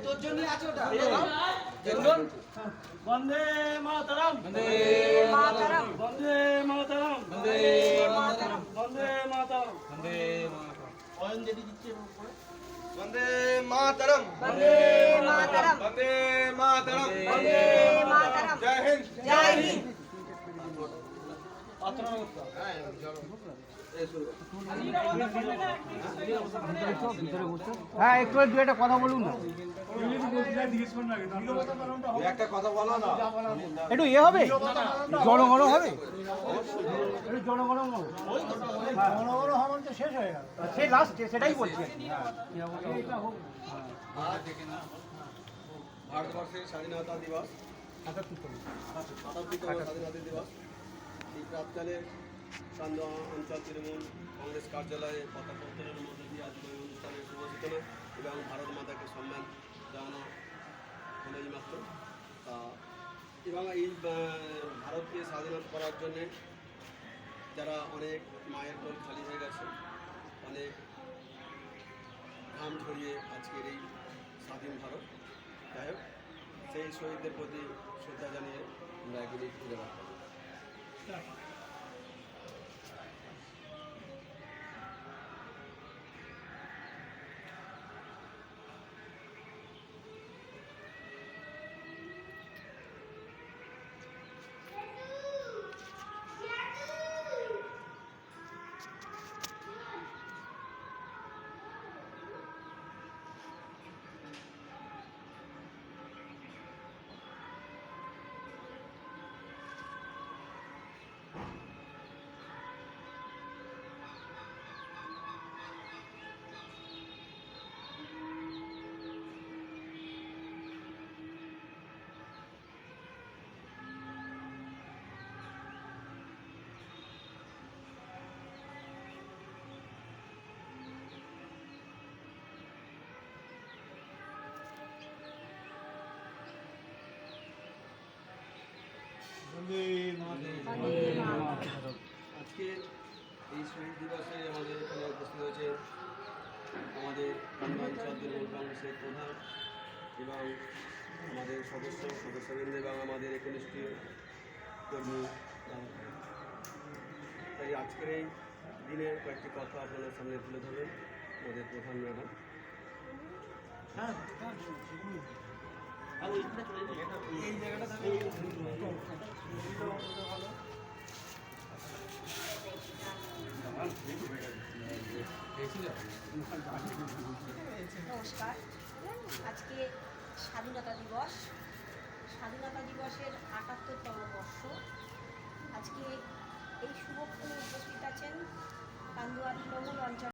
তোর জন্য আছে ওটা। বন্দে মাতরম, বন্দে মাতরম, বন্দে মাতরম, বন্দে মাতরম, বন্দে মাতরম, বন্দে মাতরম। অঞ্জলি দিচ্ছে বন্দে মাতরম, বন্দে মাতরম, বন্দে মাতরম, বন্দে মাতরম। জয় হিন্দ, জয় হিন্দ। হ্যাঁ একটু দু একটা কথা বলুন না, একটা কথা বলো না। একটু ইয়ে হবে, জনগণ হবে, একটু জনগণ হবে, জনগণ হওয়ার তো শেষ হয়ে গেল, সে লাস্ট সেটাই বলছি। ভারতবর্ষের স্বাধীনতা দিবস, ৭৭তম স্বাধীনতা দিবস। এই প্রাতকালে সান্ধ্য অঞ্চল তৃণমূল কংগ্রেস কার্যালয়ে পতাকা উত্তোলনের মধ্যে দিয়ে আজকে এই অনুষ্ঠানের শুভ সূচনা এবং ভারত মাতাকে সম্মান জানানো হলো এইমাত্র। এবং এই ভারতকে স্বাধীন করার জন্যে যারা অনেক মায়ের কোল খালি হয়ে গেছে, অনেক ঘাম ঝরিয়ে আজকের এই স্বাধীন ভারত, যাই হোক সেই শহীদদের প্রতি শ্রদ্ধা জানিয়ে আমরা এগুলি ঘুরে বেড়াবো। আজকে এই শহীদ দিবসে আমাদের এখানে উপস্থিত হয়েছে আমাদের অঞ্চল তৃণমূল কংগ্রেসের প্রধান এবং আমাদের সদস্যবৃন্দ এবং আমাদের একনিষ্ঠ কর্মী। তাই আজকের এই দিনে কয়েকটি কথা আপনাদের সামনে তুলে ধরবেন আমাদের প্রধান ম্যাডাম। নমস্কার। আজকে স্বাধীনতা দিবস, স্বাধীনতা দিবসের ৭৮তম বর্ষ। আজকে